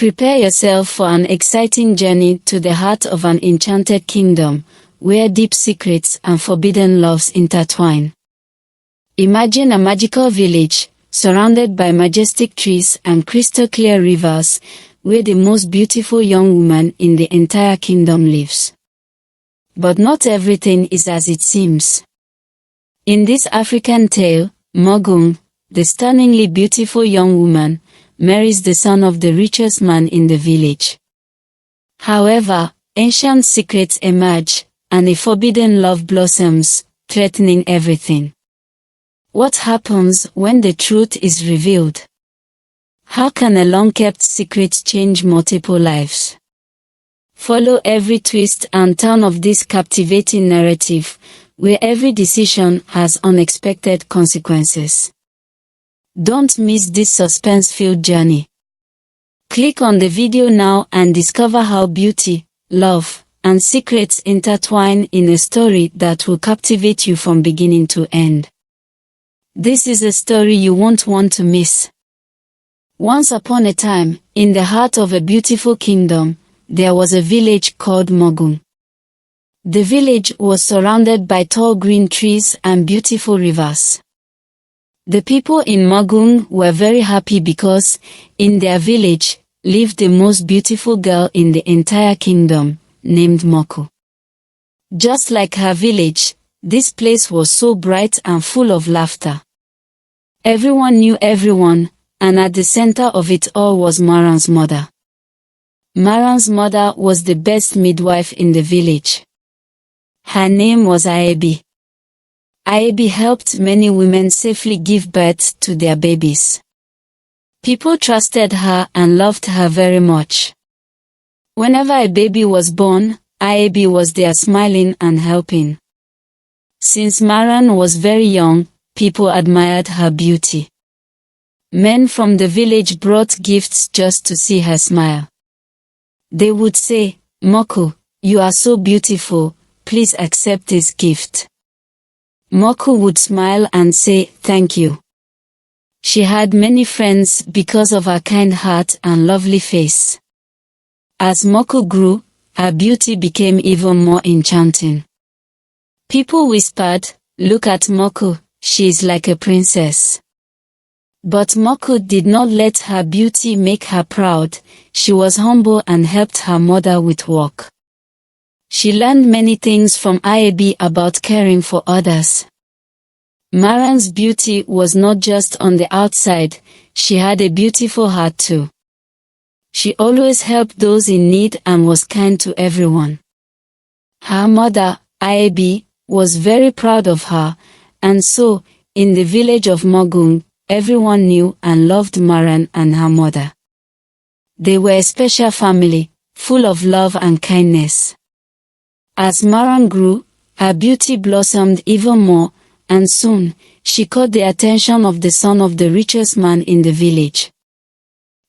Prepare yourself for an exciting journey to the heart of an enchanted kingdom, where deep secrets and forbidden loves intertwine. Imagine a magical village, surrounded by majestic trees and crystal-clear rivers, where the most beautiful young woman in the entire kingdom lives. But not everything is as it seems. In this African tale, Maron, the stunningly beautiful young woman, marries the son of the richest man in the village. However, ancient secrets emerge, and a forbidden love blossoms, threatening everything. What happens when the truth is revealed? How can a long-kept secret change multiple lives? Follow every twist and turn of this captivating narrative, where every decision has unexpected consequences. Don't miss this suspense-filled journey. Click on the video now and discover how beauty, love, and secrets intertwine in a story that will captivate you from beginning to end. This is a story you won't want to miss. Once upon a time, in the heart of a beautiful kingdom, there was a village called Maron. The village was surrounded by tall green trees and beautiful rivers. The people in Maron were very happy because, in their village, lived the most beautiful girl in the entire kingdom, named Moko. Just like her village, this place was so bright and full of laughter. Everyone knew everyone, and at the center of it all was Maron's mother. Maron's mother was the best midwife in the village. Her name was Aebi. Aebi helped many women safely give birth to their babies. People trusted her and loved her very much. Whenever a baby was born, Aebi was there smiling and helping. Since Maron was very young, people admired her beauty. Men from the village brought gifts just to see her smile. They would say, "Moko, you are so beautiful, please accept this gift." Moko would smile and say, "Thank you." She had many friends because of her kind heart and lovely face. As Moko grew, her beauty became even more enchanting. People whispered, "Look at Moko, she is like a princess." But Moko did not let her beauty make her proud. She was humble and helped her mother with work. She learned many things from Aebi about caring for others. Maron's beauty was not just on the outside, she had a beautiful heart too. She always helped those in need and was kind to everyone. Her mother, Aebi, was very proud of her, and so, in the village of Maron, everyone knew and loved Maron and her mother. They were a special family, full of love and kindness. As Maron grew, her beauty blossomed even more, and soon, she caught the attention of the son of the richest man in the village.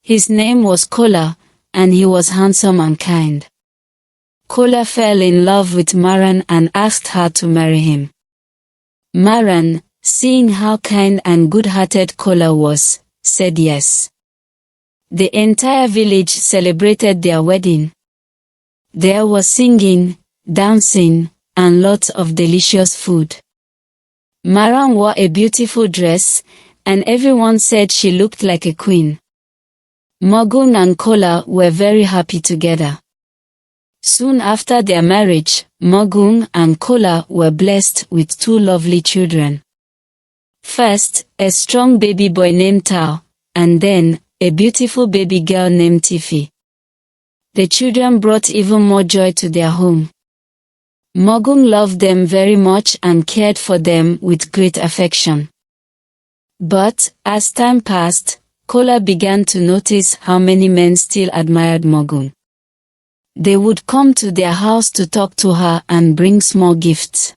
His name was Kola, and he was handsome and kind. Kola fell in love with Maron and asked her to marry him. Maron, seeing how kind and good-hearted Kola was, said yes. The entire village celebrated their wedding. There was singing, dancing, and lots of delicious food. Maron wore a beautiful dress, and everyone said she looked like a queen. Maron and Kola were very happy together. Soon after their marriage, Maron and Kola were blessed with two lovely children. First, a strong baby boy named Tao, and then, a beautiful baby girl named Tiffy. The children brought even more joy to their home. Maron loved them very much and cared for them with great affection. But, as time passed, Kola began to notice how many men still admired Maron. They would come to their house to talk to her and bring small gifts.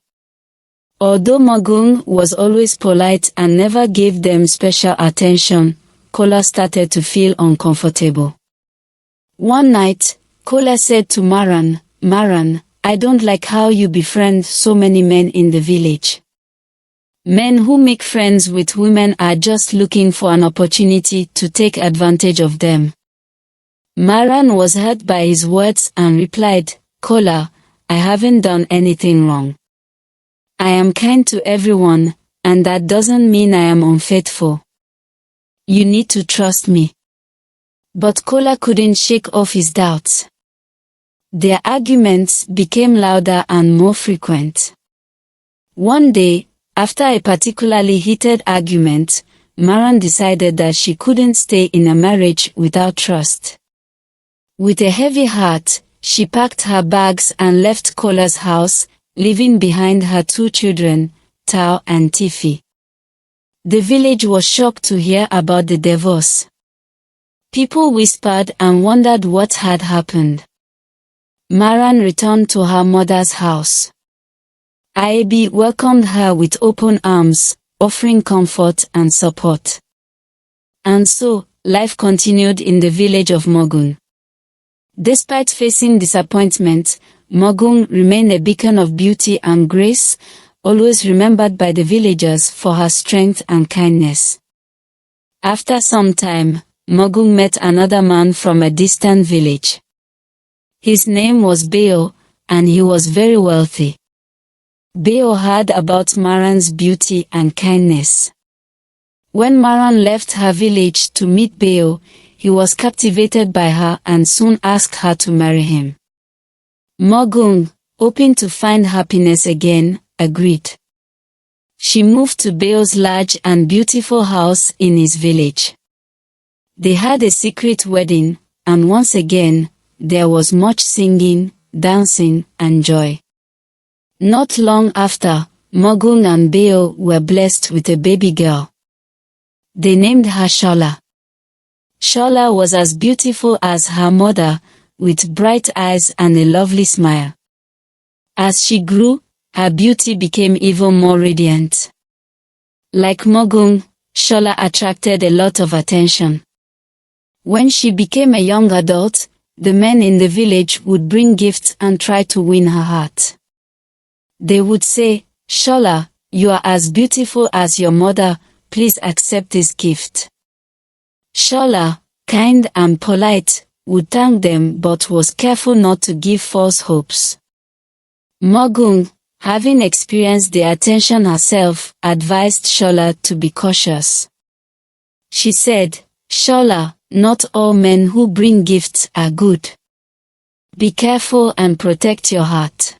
Although Maron was always polite and never gave them special attention, Kola started to feel uncomfortable. One night, Kola said to Maron, "Maron, I don't like how you befriend so many men in the village. Men who make friends with women are just looking for an opportunity to take advantage of them. Maron was hurt by his words and replied, "Kola, I haven't done anything wrong. I am kind to everyone, and that doesn't mean I am unfaithful. You need to trust me." But Kola couldn't shake off his doubts. Their arguments became louder and more frequent. One day, after a particularly heated argument, Maron decided that she couldn't stay in a marriage without trust. With a heavy heart, she packed her bags and left Kola's house, leaving behind her 2 children, Tao and Tiffy. The village was shocked to hear about the divorce. People whispered and wondered what had happened. Maron returned to her mother's house. Ib welcomed her with open arms, offering comfort and support. And so, life continued in the village of Mogun. Despite facing disappointment, Mogun remained a beacon of beauty and grace, always remembered by the villagers for her strength and kindness. After some time, Mogun met another man from a distant village. His name was Beo, and he was very wealthy. Beo heard about Maron's beauty and kindness. When Maron left her village to meet Beo, he was captivated by her and soon asked her to marry him. Mogun, hoping to find happiness again, agreed. She moved to Beo's large and beautiful house in his village. They had a secret wedding, and once again, there was much singing, dancing, and joy. Not long after, Mogun and Beo were blessed with a baby girl. They named her Shaa. Shaa was as beautiful as her mother, with bright eyes and a lovely smile. As she grew, her beauty became even more radiant. Like Mogun, Shaa attracted a lot of attention. When she became a young adult, the men in the village would bring gifts and try to win her heart. They would say, "Shaa, you are as beautiful as your mother, please accept this gift." Shaa, kind and polite, would thank them but was careful not to give false hopes. Mogun, having experienced the attention herself, advised Shaa to be cautious. She said, "Shaa, not all men who bring gifts are good. Be careful and protect your heart."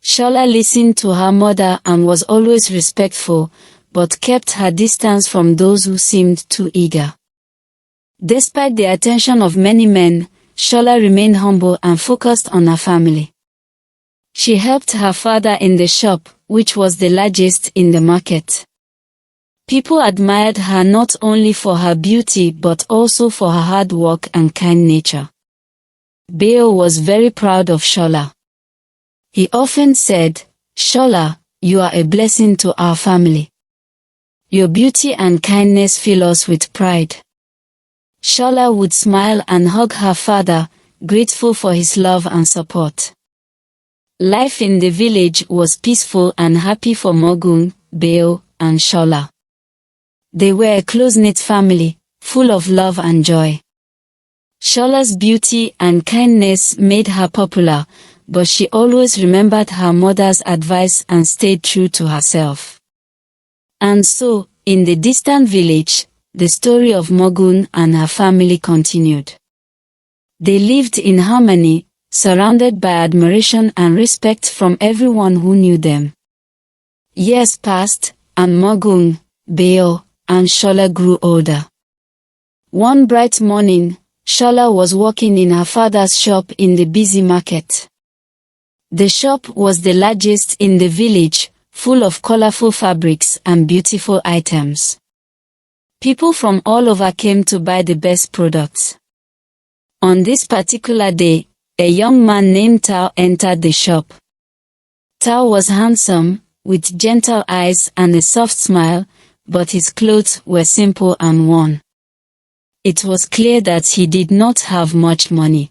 Shaa listened to her mother and was always respectful, but kept her distance from those who seemed too eager. Despite the attention of many men, Shaa remained humble and focused on her family. She helped her father in the shop, which was the largest in the market. People admired her not only for her beauty but also for her hard work and kind nature. Beo was very proud of Shaa. He often said, "Shaa, you are a blessing to our family. Your beauty and kindness fill us with pride." Shaa would smile and hug her father, grateful for his love and support. Life in the village was peaceful and happy for Mogun, Beo, and Shaa. They were a close-knit family, full of love and joy. Shaa's beauty and kindness made her popular, but she always remembered her mother's advice and stayed true to herself. And so, in the distant village, the story of Mogun and her family continued. They lived in harmony, surrounded by admiration and respect from everyone who knew them. Years passed, and Mogun, Beo, and Shaa grew older. One bright morning, Shaa was working in her father's shop in the busy market. The shop was the largest in the village, full of colorful fabrics and beautiful items. People from all over came to buy the best products. On this particular day, a young man named Tao entered the shop. Tao was handsome, with gentle eyes and a soft smile, but his clothes were simple and worn. It was clear that he did not have much money.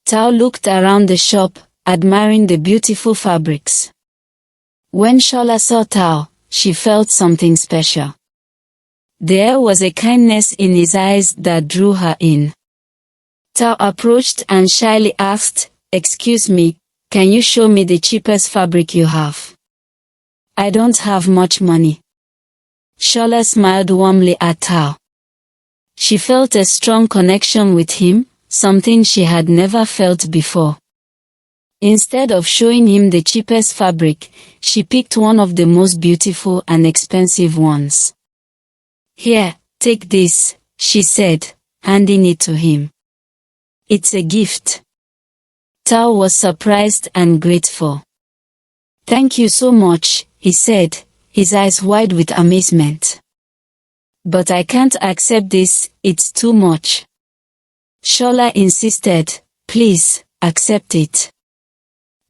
Tao looked around the shop, admiring the beautiful fabrics. When Shaa saw Tao, she felt something special. There was a kindness in his eyes that drew her in. Tao approached and shyly asked, "Excuse me, can you show me the cheapest fabric you have? I don't have much money." Shaa smiled warmly at Tao. She felt a strong connection with him, something she had never felt before. Instead of showing him the cheapest fabric, she picked one of the most beautiful and expensive ones. "Here, take this," she said, handing it to him. "It's a gift." Tao was surprised and grateful. "Thank you so much," he said, his eyes wide with amazement. "But I can't accept this, it's too much." Shaa insisted, "Please, accept it.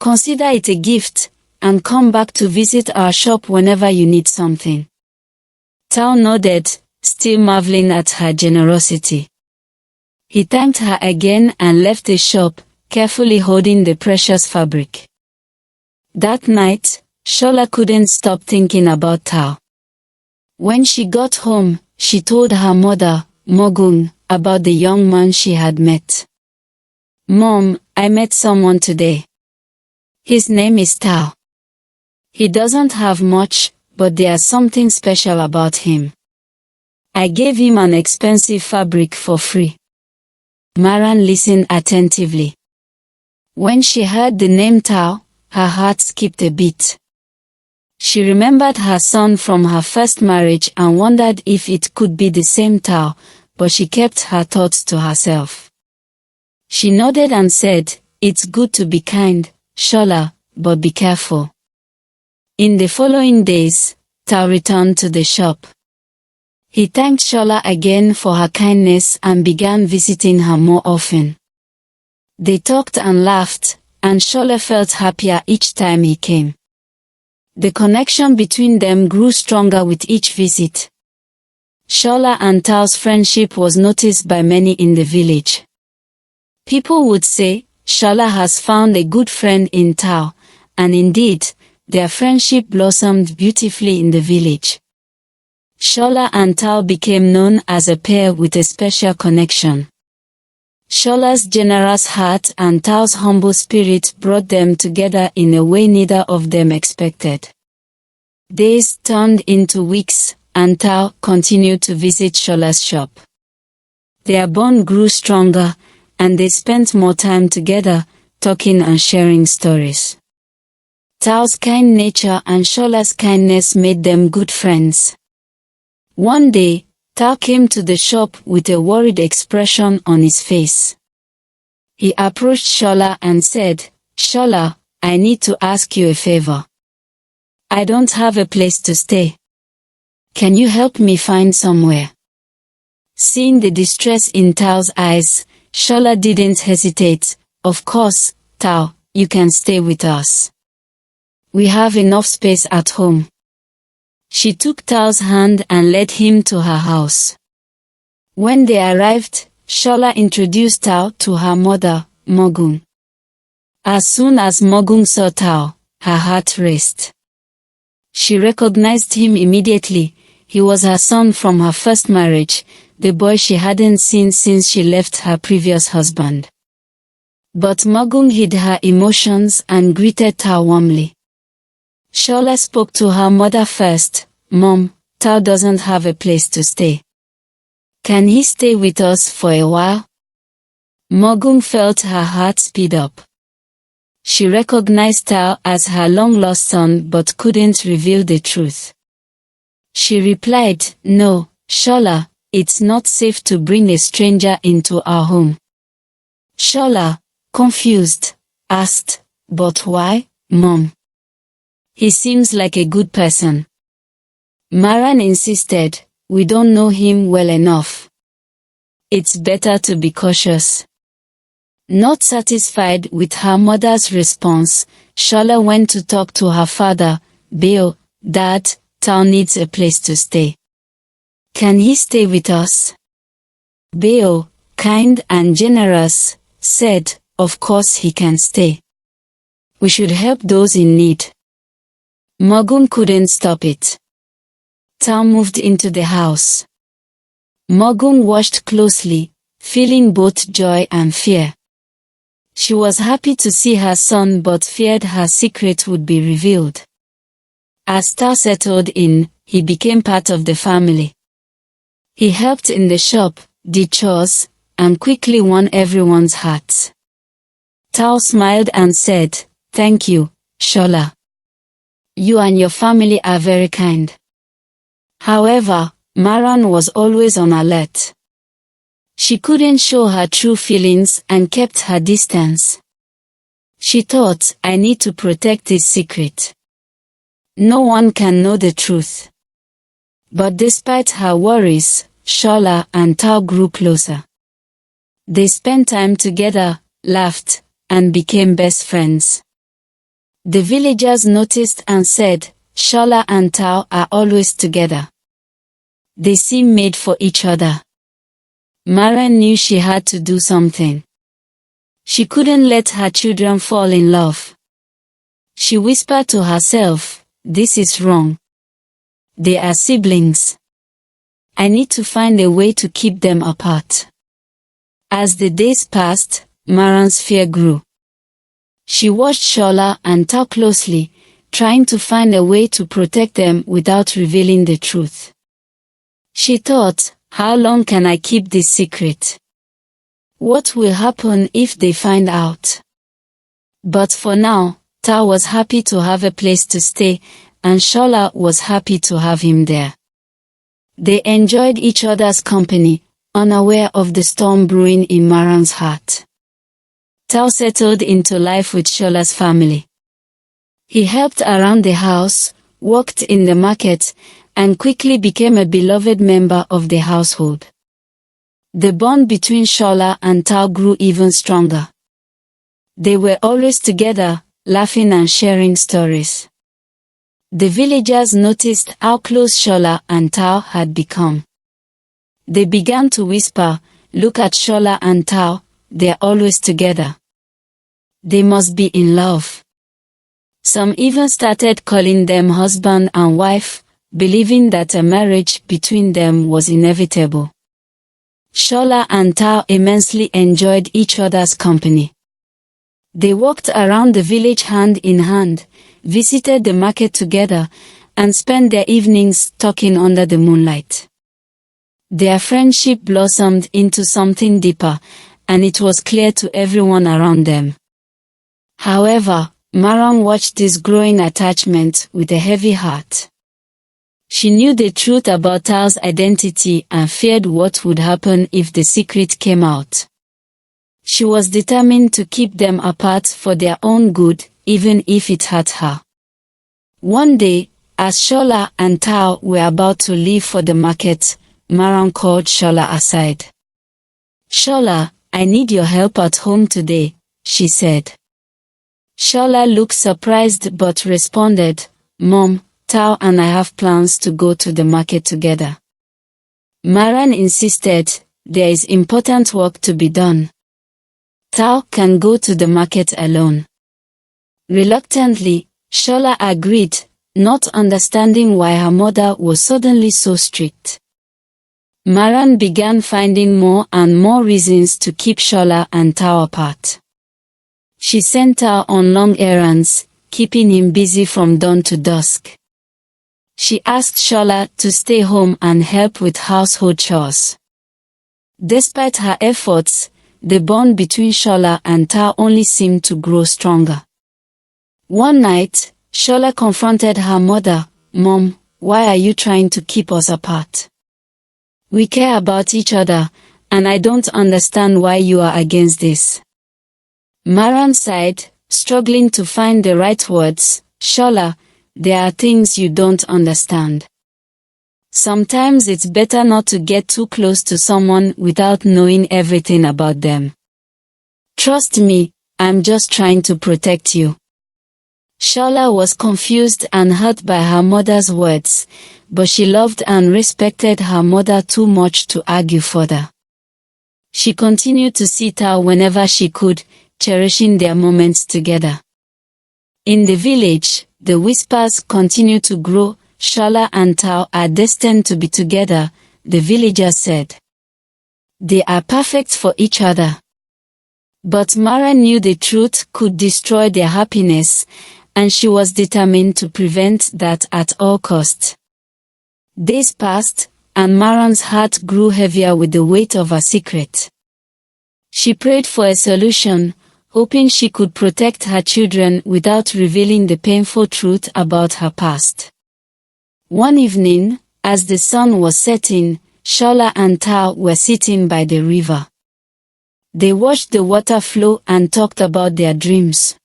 Consider it a gift, and come back to visit our shop whenever you need something." Tao nodded, still marveling at her generosity. He thanked her again and left the shop, carefully holding the precious fabric. That night, Shaa couldn't stop thinking about Tao. When she got home, she told her mother, Mogung, about the young man she had met. "Mom, I met someone today. His name is Tao. He doesn't have much, but there's something special about him. I gave him an expensive fabric for free." Maron listened attentively. When she heard the name Tao, her heart skipped a beat. She remembered her son from her first marriage and wondered if it could be the same Tao, but she kept her thoughts to herself. She nodded and said, "It's good to be kind, Shaa, but be careful." In the following days, Tao returned to the shop. He thanked Shaa again for her kindness and began visiting her more often. They talked and laughed, and Shaa felt happier each time he came. The connection between them grew stronger with each visit. Shaa and Tao's friendship was noticed by many in the village. People would say, "Shaa has found a good friend in Tao," and indeed, their friendship blossomed beautifully in the village. Shaa and Tao became known as a pair with a special connection. Shaa's generous heart and Tao's humble spirit brought them together in a way neither of them expected. Days turned into weeks, and Tao continued to visit Shaa's shop. Their bond grew stronger, and they spent more time together, talking and sharing stories. Tao's kind nature and Shaa's kindness made them good friends. One day, Tao came to the shop with a worried expression on his face. He approached Shaa and said, "Shaa, I need to ask you a favor. I don't have a place to stay. Can you help me find somewhere?" Seeing the distress in Tao's eyes, Shaa didn't hesitate. "Of course, Tao, you can stay with us. We have enough space at home." She took Tao's hand and led him to her house. When they arrived, Shaa introduced Tao to her mother, Mogung. As soon as Mogung saw Tao, her heart raced. She recognized him immediately. He was her son from her first marriage, the boy she hadn't seen since she left her previous husband. But Mogung hid her emotions and greeted Tao warmly. Shaa spoke to her mother first. "Mom, Tao doesn't have a place to stay. Can he stay with us for a while?" Mogung felt her heart speed up. She recognized Tao as her long-lost son but couldn't reveal the truth. She replied, "No, Shaa, it's not safe to bring a stranger into our home." Shaa, confused, asked, "But why, Mom? He seems like a good person." Maron insisted, "We don't know him well enough. It's better to be cautious." Not satisfied with her mother's response, Shaa went to talk to her father. "Beo, Dad, Tao needs a place to stay. Can he stay with us?" Beo, kind and generous, said, "Of course he can stay. We should help those in need." Mogung couldn't stop it. Tao moved into the house. Mogung watched closely, feeling both joy and fear. She was happy to see her son but feared her secret would be revealed. As Tao settled in, he became part of the family. He helped in the shop, did chores, and quickly won everyone's hearts. Tao smiled and said, "Thank you, Shaa. You and your family are very kind." However, Maron was always on alert. She couldn't show her true feelings and kept her distance. She thought, "I need to protect this secret. No one can know the truth." But despite her worries, Shaa and Tao grew closer. They spent time together, laughed, and became best friends. The villagers noticed and said, "Shaa and Tao are always together. They seem made for each other." Maron knew she had to do something. She couldn't let her children fall in love. She whispered to herself, "This is wrong. They are siblings. I need to find a way to keep them apart." As the days passed, Maron's fear grew. She watched Shaa and Tao closely, trying to find a way to protect them without revealing the truth. She thought, "How long can I keep this secret? What will happen if they find out?" But for now, Tao was happy to have a place to stay, and Shaa was happy to have him there. They enjoyed each other's company, unaware of the storm brewing in Maron's heart. Tao settled into life with Shaa's family. He helped around the house, worked in the market, and quickly became a beloved member of the household. The bond between Shaa and Tao grew even stronger. They were always together, laughing and sharing stories. The villagers noticed how close Shaa and Tao had become. They began to whisper, "Look at Shaa and Tao, they're always together. They must be in love." Some even started calling them husband and wife, believing that a marriage between them was inevitable. Shaa and Tao immensely enjoyed each other's company. They walked around the village hand in hand, visited the market together, and spent their evenings talking under the moonlight. Their friendship blossomed into something deeper, and it was clear to everyone around them. However, Maron watched this growing attachment with a heavy heart. She knew the truth about Tao's identity and feared what would happen if the secret came out. She was determined to keep them apart for their own good, even if it hurt her. One day, as Shaa and Tao were about to leave for the market, Maron called Shaa aside. "Shaa, I need your help at home today," she said. Shaa looked surprised but responded, "Mom, Tao and I have plans to go to the market together." Maron insisted, "There is important work to be done. Tao can go to the market alone." Reluctantly, Shaa agreed, not understanding why her mother was suddenly so strict. Maron began finding more and more reasons to keep Shaa and Tao apart. She sent Tao on long errands, keeping him busy from dawn to dusk. She asked Shaa to stay home and help with household chores. Despite her efforts, the bond between Shaa and Tao only seemed to grow stronger. One night, Shaa confronted her mother, "Mom, why are you trying to keep us apart? We care about each other, and I don't understand why you are against this." Maron sighed, struggling to find the right words. "Shaa, there are things you don't understand. Sometimes it's better not to get too close to someone without knowing everything about them. Trust me, I'm just trying to protect you." Shaa was confused and hurt by her mother's words, but she loved and respected her mother too much to argue further. She continued to see Tao whenever she could, cherishing their moments together. In the village, the whispers continued to grow. "Shaa and Tao are destined to be together," the villagers said. They are perfect for each other. But Maron knew the truth could destroy their happiness, and she was determined to prevent that at all costs. Days passed, and Maron's heart grew heavier with the weight of her secret. She prayed for a solution, hoping she could protect her children without revealing the painful truth about her past. One evening, as the sun was setting, Shaa and Tao were sitting by the river. They watched the water flow and talked about their dreams.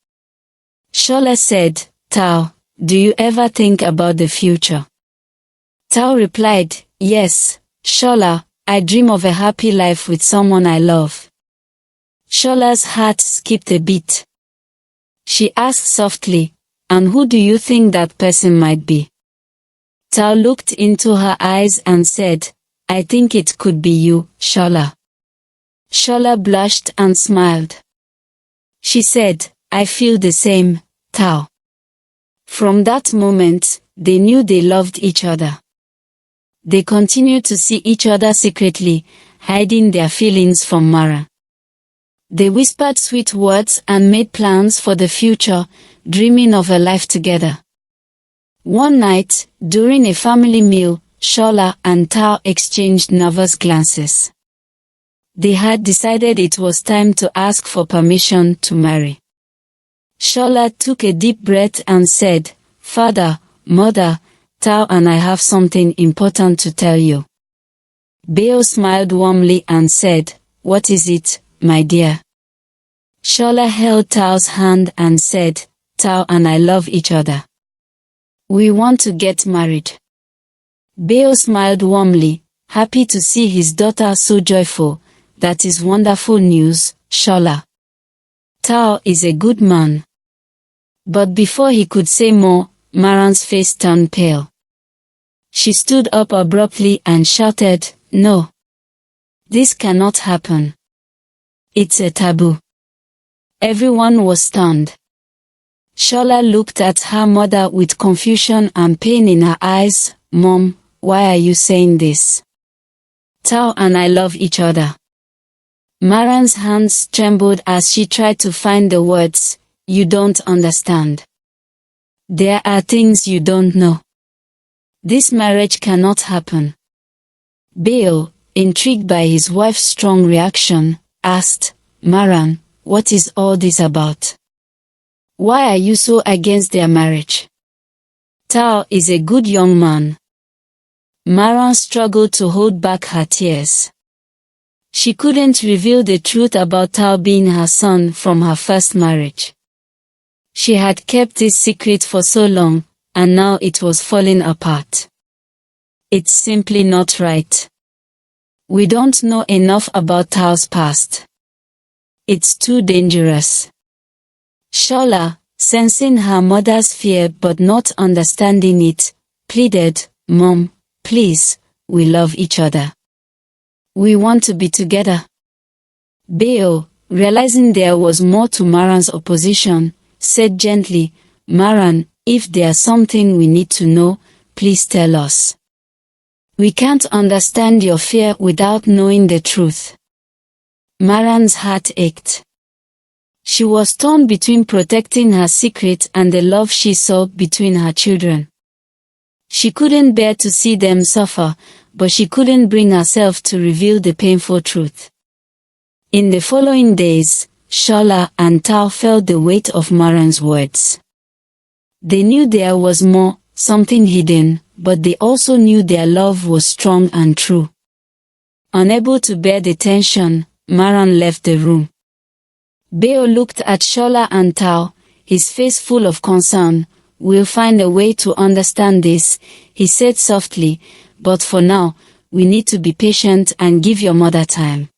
Shaa said, "Tao, do you ever think about the future?" Tao replied, "Yes, Shaa, I dream of a happy life with someone I love." Shaa's heart skipped a beat. She asked softly, "And who do you think that person might be?" Tao looked into her eyes and said, "I think it could be you, Shaa." Shaa blushed and smiled. She said, "I feel the same, Tao." From that moment, they knew they loved each other. They continued to see each other secretly, hiding their feelings from Maron. They whispered sweet words and made plans for the future, dreaming of a life together. One night, during a family meal, Shaa and Tao exchanged nervous glances. They had decided it was time to ask for permission to marry. Shaa took a deep breath and said, "Father, Mother, Tao and I have something important to tell you." Beo smiled warmly and said, "What is it, my dear?" Shaa held Tao's hand and said, "Tao and I love each other. We want to get married." Beo smiled warmly, happy to see his daughter so joyful. "That is wonderful news, Shaa. Tao is a good man." But before he could say more, Maron's face turned pale. She stood up abruptly and shouted, "No. This cannot happen. It's a taboo." Everyone was stunned. Shaa looked at her mother with confusion and pain in her eyes. "Mom, why are you saying this? Tao and I love each other." Maron's hands trembled as she tried to find the words. "You don't understand. There are things you don't know. This marriage cannot happen." Beo, intrigued by his wife's strong reaction, asked, "Maron, what is all this about? Why are you so against their marriage? Tao is a good young man." Maron struggled to hold back her tears. She couldn't reveal the truth about Tao being her son from her first marriage. She had kept this secret for so long, and now it was falling apart. "It's simply not right. We don't know enough about Tao's past. It's too dangerous." Shaa, sensing her mother's fear but not understanding it, pleaded, "Mom, please, we love each other. We want to be together." Beo, realizing there was more to Maron's opposition, said gently, "Maron, if there's something we need to know, please tell us. We can't understand your fear without knowing the truth." Maron's heart ached. She was torn between protecting her secret and the love she saw between her children. She couldn't bear to see them suffer, but she couldn't bring herself to reveal the painful truth. In the following days, Shaa and Tao felt the weight of Maron's words. They knew there was more, something hidden, but they also knew their love was strong and true. Unable to bear the tension, Maron left the room. Beo looked at Shaa and Tao, his face full of concern. "We'll find a way to understand this," he said softly, "but for now, we need to be patient and give your mother time."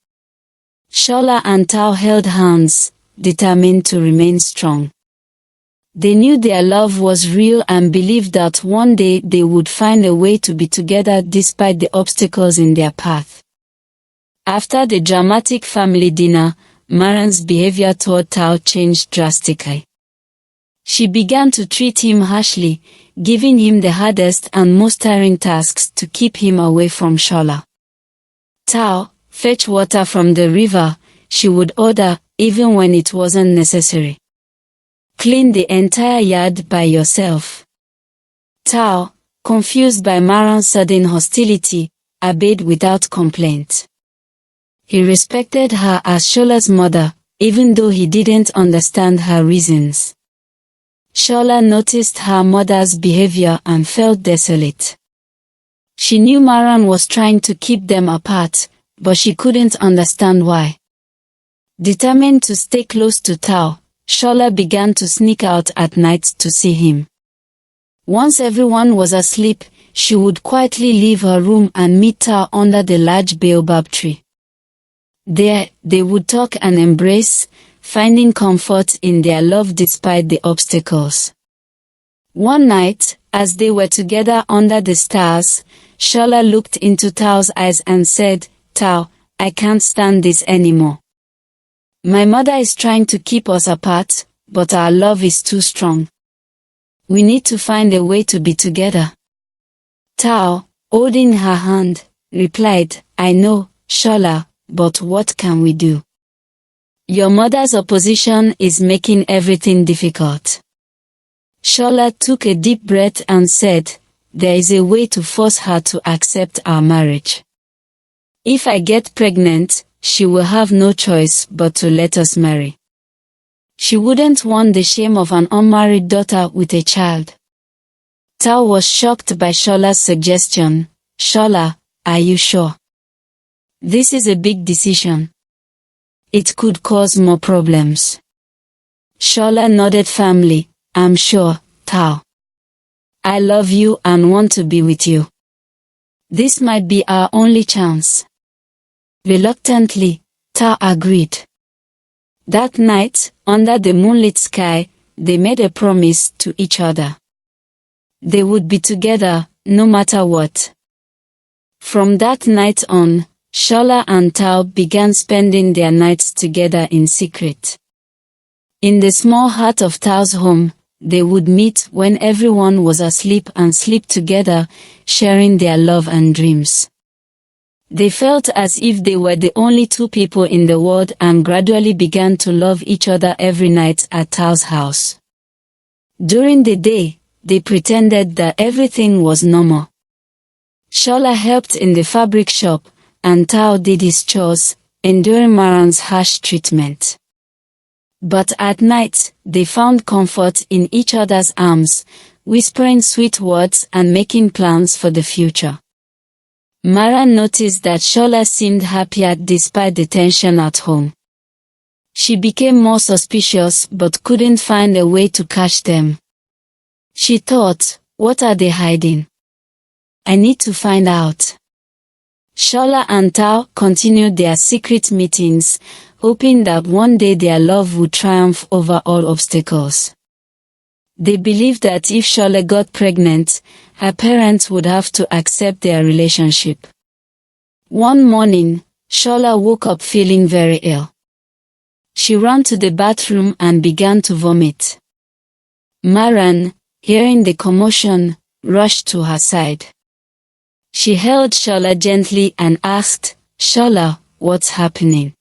Shaa and Tao held hands, determined to remain strong. They knew their love was real and believed that one day they would find a way to be together despite the obstacles in their path. After the dramatic family dinner, Maron's behavior toward Tao changed drastically. She began to treat him harshly, giving him the hardest and most tiring tasks to keep him away from Shaa. Tao, fetch water from the river, she would order, even when it wasn't necessary. Clean the entire yard by yourself. Tao, confused by Maron's sudden hostility, obeyed without complaint. He respected her as Shola's mother, even though he didn't understand her reasons. Shola noticed her mother's behavior and felt desolate. She knew Maron was trying to keep them apart, but she couldn't understand why. Determined to stay close to Tao, Shola began to sneak out at night to see him. Once everyone was asleep, she would quietly leave her room and meet Tao under the large baobab tree. There, they would talk and embrace, finding comfort in their love despite the obstacles. One night, as they were together under the stars, Shola looked into Tao's eyes and said, "Tao, I can't stand this anymore. My mother is trying to keep us apart, but our love is too strong. We need to find a way to be together." Tao, holding her hand, replied, "I know, Shola, but what can we do? Your mother's opposition is making everything difficult." Shola took a deep breath and said, "There is a way to force her to accept our marriage. If I get pregnant, she will have no choice but to let us marry. She wouldn't want the shame of an unmarried daughter with a child." Tao was shocked by Shola's suggestion. "Shola, are you sure? This is a big decision. It could cause more problems." Shola nodded firmly. "I'm sure, Tao. I love you and want to be with you. This might be our only chance." Reluctantly, Tao agreed. That night, under the moonlit sky, they made a promise to each other. They would be together, no matter what. From that night on, Shola and Tao began spending their nights together in secret. In the small heart of Tao's home, they would meet when everyone was asleep and sleep together, sharing their love and dreams. They felt as if they were the only two people in the world and gradually began to love each other every night at Tao's house. During the day, they pretended that everything was normal. Shola helped in the fabric shop, and Tao did his chores, enduring Maron's harsh treatment. But at night, they found comfort in each other's arms, whispering sweet words and making plans for the future. Maron noticed that Shola seemed happier despite the tension at home. She became more suspicious but couldn't find a way to catch them. She thought, "What are they hiding? I need to find out." Shola and Tao continued their secret meetings, hoping that one day their love would triumph over all obstacles. They believed that if Shola got pregnant, her parents would have to accept their relationship. One morning, Shola woke up feeling very ill. She ran to the bathroom and began to vomit. Maron, hearing the commotion, rushed to her side. She held Shola gently and asked, "Shola, what's happening?"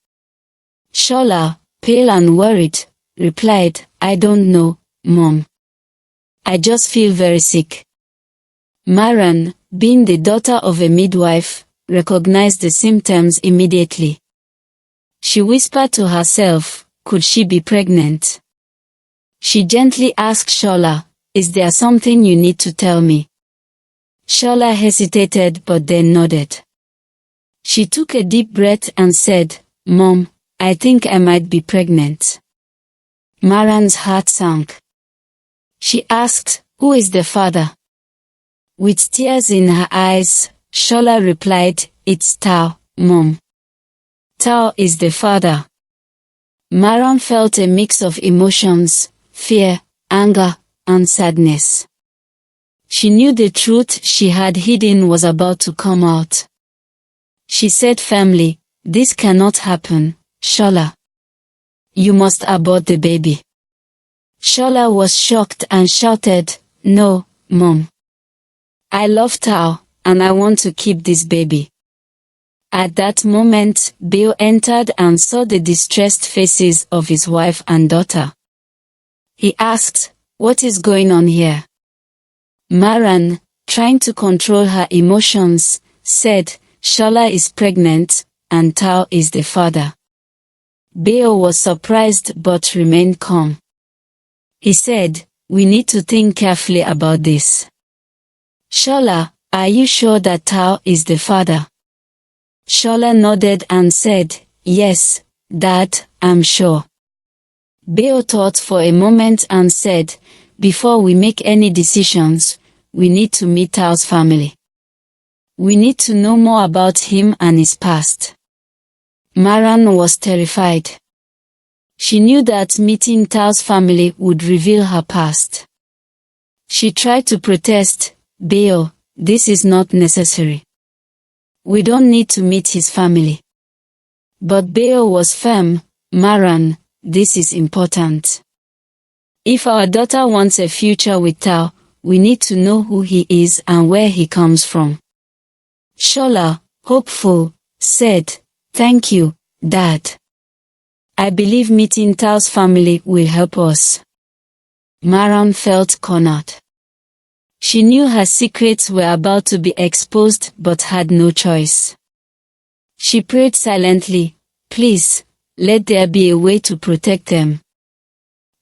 Shola, pale and worried, replied, "I don't know, Mom. I just feel very sick." Maron, being the daughter of a midwife, recognized the symptoms immediately. She whispered to herself, could she be pregnant? She gently asked Shola, "Is there something you need to tell me?" Shola hesitated but then nodded. She took a deep breath and said, "Mom, I think I might be pregnant." Maron's heart sank. She asked, "Who is the father?" With tears in her eyes, Shola replied, "It's Tao, Mom. Tao is the father." Maron felt a mix of emotions, fear, anger, and sadness. She knew the truth she had hidden was about to come out. She said firmly, "This cannot happen, Shola. You must abort the baby." Shola was shocked and shouted, "No, Mom. I love Tao, and I want to keep this baby. At that moment, Beo entered and saw the distressed faces of his wife and daughter. He asked, "What is going on here?" Maron, trying to control her emotions, said, "Shaa is pregnant, and Tao is the father." Beo was surprised but remained calm. He said, "We need to think carefully about this. Shaa, are you sure that Tao is the father?" Shaa nodded and said, "Yes, Dad, I'm sure." Beo thought for a moment and said, "Before we make any decisions, we need to meet Tao's family. We need to know more about him and his past." Maron was terrified. She knew that meeting Tao's family would reveal her past. She tried to protest, "Beo, this is not necessary. We don't need to meet his family." But Beo was firm, "Maron, this is important. If our daughter wants a future with Tao, we need to know who he is and where he comes from." Shaa, hopeful, said, "Thank you, Dad. I believe meeting Tao's family will help us." Maron felt cornered. She knew her secrets were about to be exposed but had no choice. She prayed silently, "Please, let there be a way to protect them."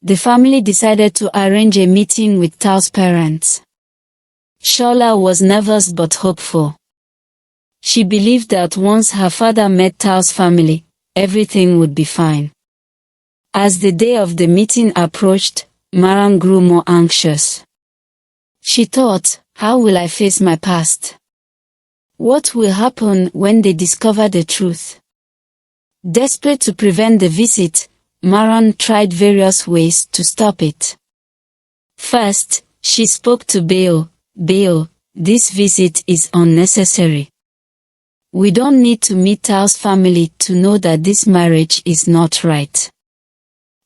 The family decided to arrange a meeting with Tao's parents. Shaa was nervous but hopeful. She believed that once her father met Tao's family, everything would be fine. As the day of the meeting approached, Maron grew more anxious. She thought, "How will I face my past? What will happen when they discover the truth?" Desperate to prevent the visit, Maron tried various ways to stop it. First, she spoke to Beo. "Beo, this visit is unnecessary. We don't need to meet Tao's family to know that this marriage is not right."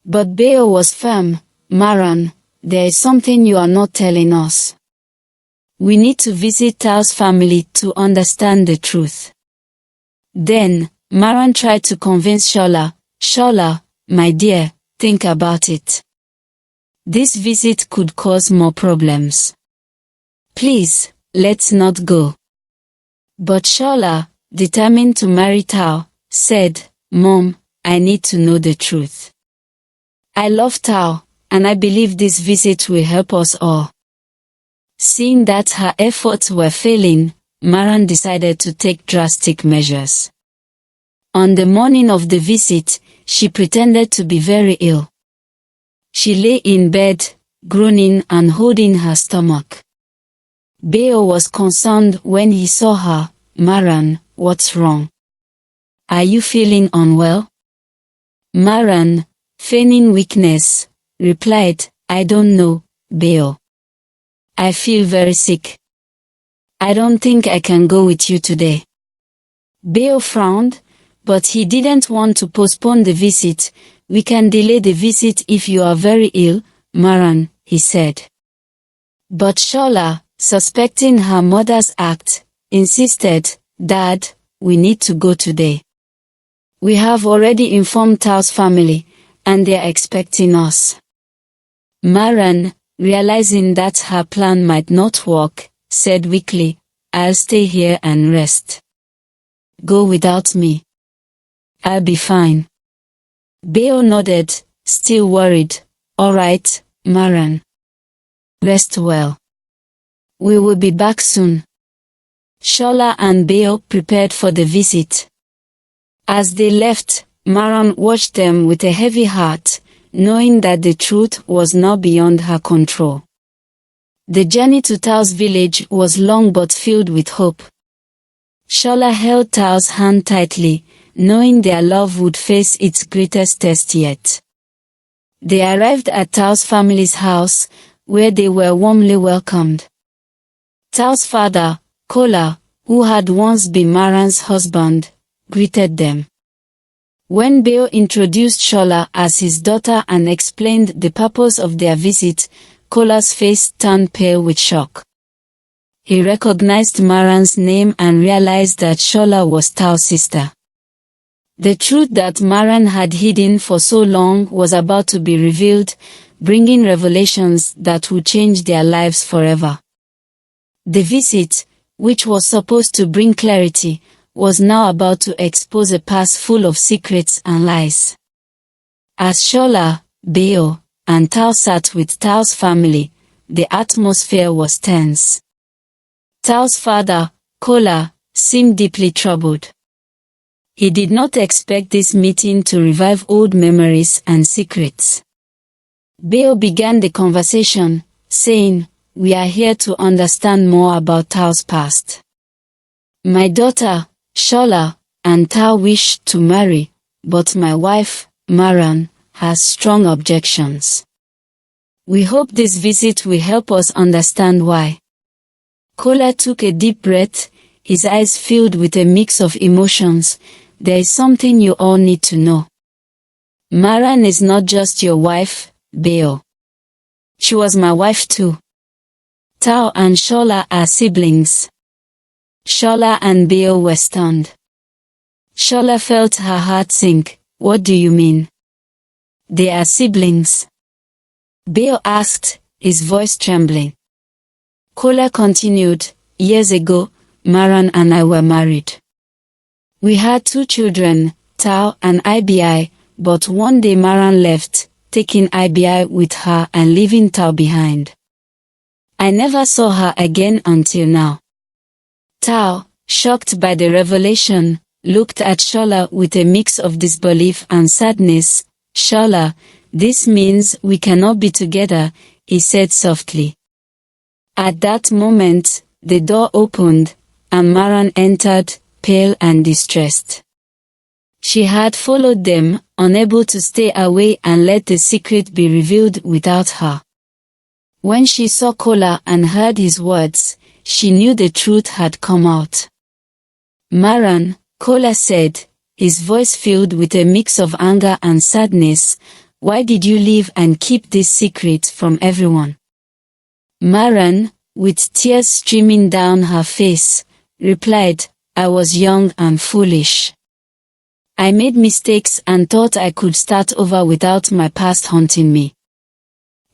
But Beo was firm, "Maron, there is something you are not telling us. We need to visit Tao's family to understand the truth." Then, Maron tried to convince Shaa, "Shaa, my dear, think about it. This visit could cause more problems. Please, let's not go." But Shaa, determined to marry Tao, said, "Mom, I need to know the truth. I love Tao, and I believe this visit will help us all." Seeing that her efforts were failing, Maron decided to take drastic measures. On the morning of the visit, she pretended to be very ill. She lay in bed, groaning and holding her stomach. Beo was concerned when he saw her. "Maron, what's wrong? Are you feeling unwell?" Maron, feigning weakness, replied, "I don't know, Beo. I feel very sick. I don't think I can go with you today." Beo frowned, but he didn't want to postpone the visit. "We can delay the visit if you are very ill, Maron," he said. But Shaa, suspecting her mother's act, insisted, "Dad, we need to go today. We have already informed Tao's family, and they are expecting us." Maron, realizing that her plan might not work, said weakly, "I'll stay here and rest. Go without me. I'll be fine." Beo nodded, still worried. "All right, Maron. Rest well. We will be back soon." Shaa and Beo prepared for the visit. As they left, Maron watched them with a heavy heart, knowing that the truth was now beyond her control. The journey to Tao's village was long but filled with hope. Shaa held Tao's hand tightly, knowing their love would face its greatest test yet. They arrived at Tao's family's house, where they were warmly welcomed. Tao's father, Kola, who had once been Maron's husband, greeted them. When Beo introduced Shaa as his daughter and explained the purpose of their visit, Kola's face turned pale with shock. he recognized Maron's name and realized that Shaa was Tao's sister. The truth that Maron had hidden for so long was about to be revealed, bringing revelations that would change their lives forever. The visit, which was supposed to bring clarity, was now about to expose a past full of secrets and lies. As Shaa, Bao, and Tao sat with Tao's family, the atmosphere was tense. Tao's father, Kola, seemed deeply troubled. He did not expect this meeting to revive old memories and secrets. Bao began the conversation, saying, "We are here to understand more about Tao's past. My daughter, Shaa, and Tao wish to marry, but my wife, Maron, has strong objections. We hope this visit will help us understand why." Kola took a deep breath, his eyes filled with a mix of emotions. "There is something you all need to know. Maron is not just your wife, Bao. She was my wife too. Tao and Shaa are siblings." Shaa and Bao were stunned. Shaa felt her heart sink. "What do you mean? They are siblings?" Bao asked, his voice trembling. Kola continued, "Years ago, Maron and I were married. We had 2 children, Tao and Ibi, but one day Maron left, taking Ibi with her and leaving Tao behind. I never saw her again until now." Tao, shocked by the revelation, looked at Shaa with a mix of disbelief and sadness. "Shaa, this means we cannot be together," he said softly. At that moment, the door opened, and Maron entered, pale and distressed. She had followed them, unable to stay away and let the secret be revealed without her. When she saw Kola and heard his words, she knew the truth had come out. "Maron," Kola said, his voice filled with a mix of anger and sadness, "why did you leave and keep this secret from everyone?" Maron, with tears streaming down her face, replied, "I was young and foolish. I made mistakes and thought I could start over without my past haunting me.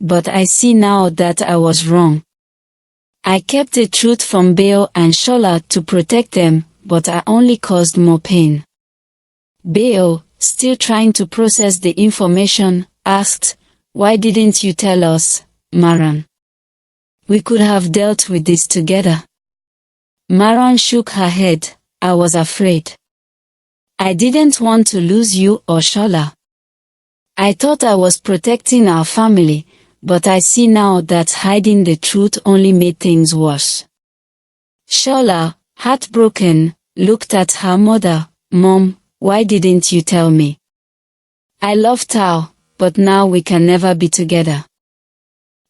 But I see now that I was wrong. I kept the truth from Bao and Shaa to protect them, but I only caused more pain." Bao, still trying to process the information, asked, "Why didn't you tell us, Maron? We could have dealt with this together." Maron shook her head. "I was afraid. I didn't want to lose you or Shaa. I thought I was protecting our family, but I see now that hiding the truth only made things worse." Shaa, heartbroken, looked at her mother. "Mom, why didn't you tell me? I love Tao, but now we can never be together."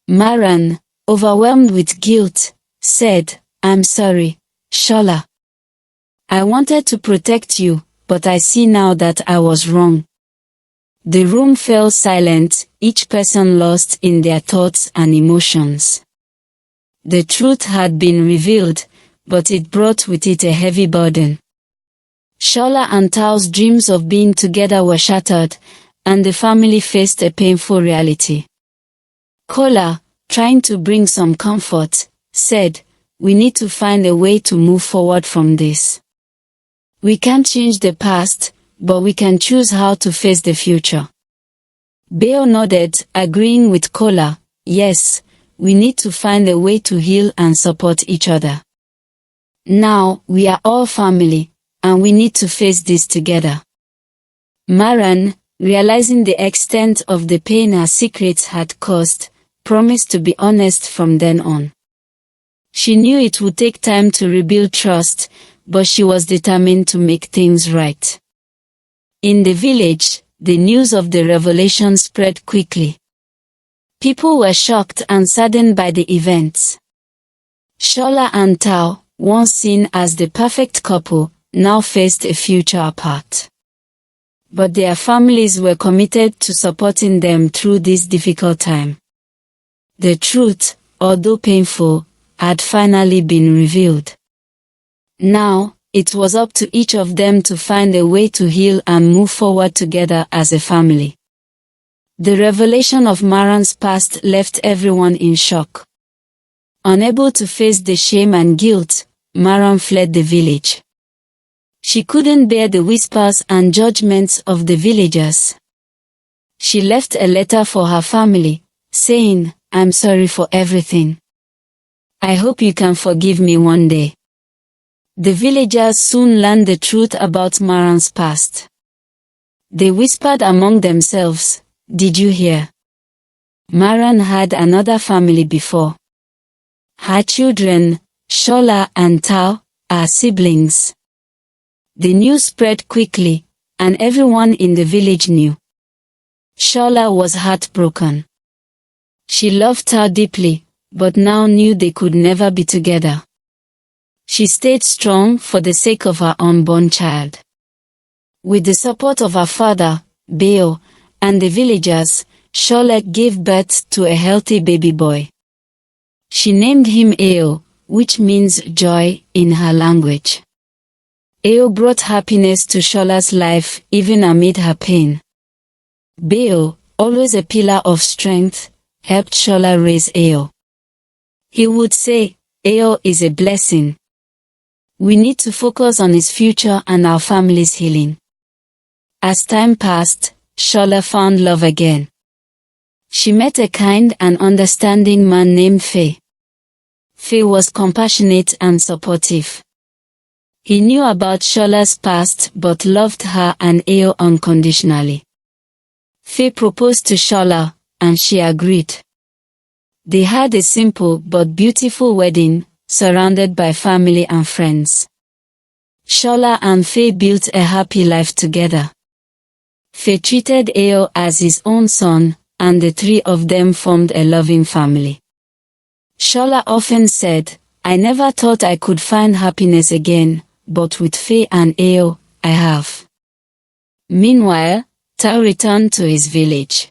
Maron, overwhelmed with guilt, said, "I'm sorry, Shaa. I wanted to protect you, but I see now that I was wrong." The room fell silent, each person lost in their thoughts and emotions. The truth had been revealed, but it brought with it a heavy burden. Shaa and Tao's dreams of being together were shattered, and the family faced a painful reality. Kola, trying to bring some comfort, said, "We need to find a way to move forward from this. We can't change the past, but we can choose how to face the future." Bao nodded, agreeing with Kola. "Yes, we need to find a way to heal and support each other. Now, we are all family, and we need to face this together." Maron, realizing the extent of the pain her secrets had caused, promised to be honest from then on. She knew it would take time to rebuild trust, but she was determined to make things right. In the village, the news of the revelation spread quickly. People were shocked and saddened by the events. Shaa and Tao, once seen as the perfect couple, now faced a future apart. But their families were committed to supporting them through this difficult time. The truth, although painful, had finally been revealed. Now, it was up to each of them to find a way to heal and move forward together as a family. The revelation of Maron's past left everyone in shock. Unable to face the shame and guilt, Maron fled the village. She couldn't bear the whispers and judgments of the villagers. She left a letter for her family, saying, "I'm sorry for everything. I hope you can forgive me one day." The villagers soon learned the truth about Maron's past. They whispered among themselves, "Did you hear? Maron had another family before. Her children, Shaa and Tao, are siblings." The news spread quickly, and everyone in the village knew. Shaa was heartbroken. She loved Tao deeply, but now knew they could never be together. She stayed strong for the sake of her unborn child. With the support of her father, Beo, and the villagers, Shaa gave birth to a healthy baby boy. She named him Eo, which means joy in her language. Eo brought happiness to Shaa's life even amid her pain. Beo, always a pillar of strength, helped Shaa raise Eo. He would say, "Eo is a blessing. We need to focus on his future and our family's healing." As time passed, Shaa found love again. She met a kind and understanding man named Faye. Faye was compassionate and supportive. He knew about Shaa's past but loved her and Eo unconditionally. Faye proposed to Shaa, and she agreed. They had a simple but beautiful wedding, surrounded by family and friends. Shaa and Faye built a happy life together. Faye treated Eo as his own son, and the three of them formed a loving family. Shaa often said, "I never thought I could find happiness again, but with Faye and Eo, I have." Meanwhile, Tao returned to his village.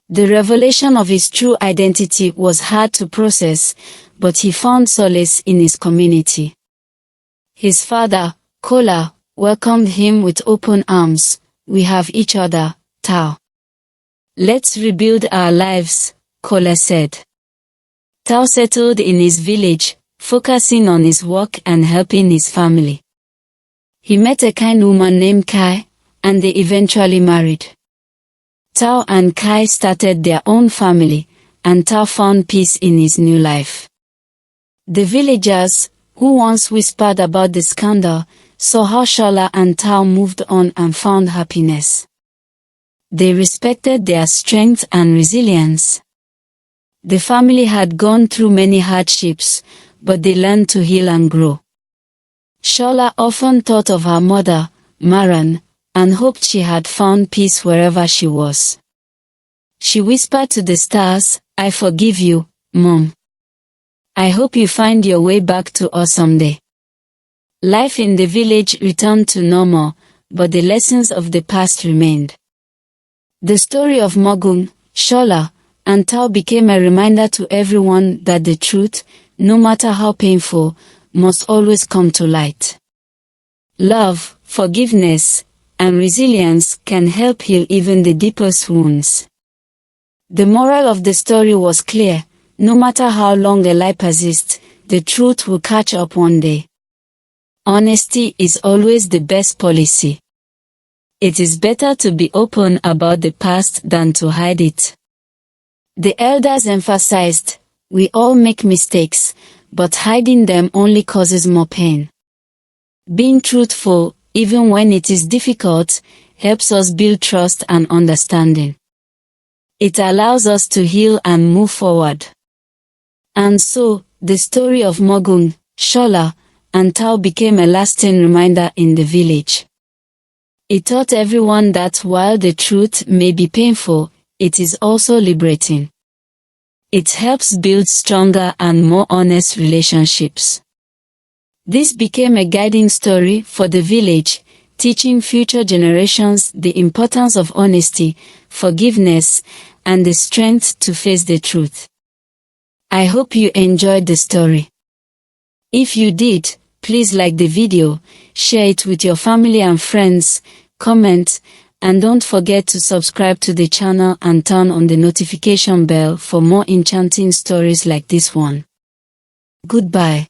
The revelation of his true identity was hard to process, but he found solace in his community. His father, Kola, welcomed him with open arms. "We have each other, Tao. Let's rebuild our lives," Kola said. Tao settled in his village, focusing on his work and helping his family. He met a kind woman named Kai, and they eventually married. Tao and Kai started their own family, and Tao found peace in his new life. The villagers, who once whispered about the scandal, saw how Shaa and Tao moved on and found happiness. They respected their strength and resilience. The family had gone through many hardships, but they learned to heal and grow. Shaa often thought of her mother, Maron, and hoped she had found peace wherever she was. She whispered to the stars, "I forgive you, Mom. I hope you find your way back to us someday." Life in the village returned to normal, but the lessons of the past remained. The story of Mogung, Shaa, and Tao became a reminder to everyone that the truth, no matter how painful, must always come to light. Love, forgiveness, and resilience can help heal even the deepest wounds. The moral of the story was clear: no matter how long a lie persists, the truth will catch up one day. Honesty is always the best policy. It is better to be open about the past than to hide it. The elders emphasized, "We all make mistakes, but hiding them only causes more pain." Being truthful, even when it is difficult, helps us build trust and understanding. It allows us to heal and move forward. And so, the story of Mogung, Shaa, and Tao became a lasting reminder in the village. It taught everyone that while the truth may be painful, it is also liberating. It helps build stronger and more honest relationships. This became a guiding story for the village, teaching future generations the importance of honesty, forgiveness, and the strength to face the truth. I hope you enjoyed the story. If you did, please like the video, share it with your family and friends, comment, and don't forget to subscribe to the channel and turn on the notification bell for more enchanting stories like this one. Goodbye.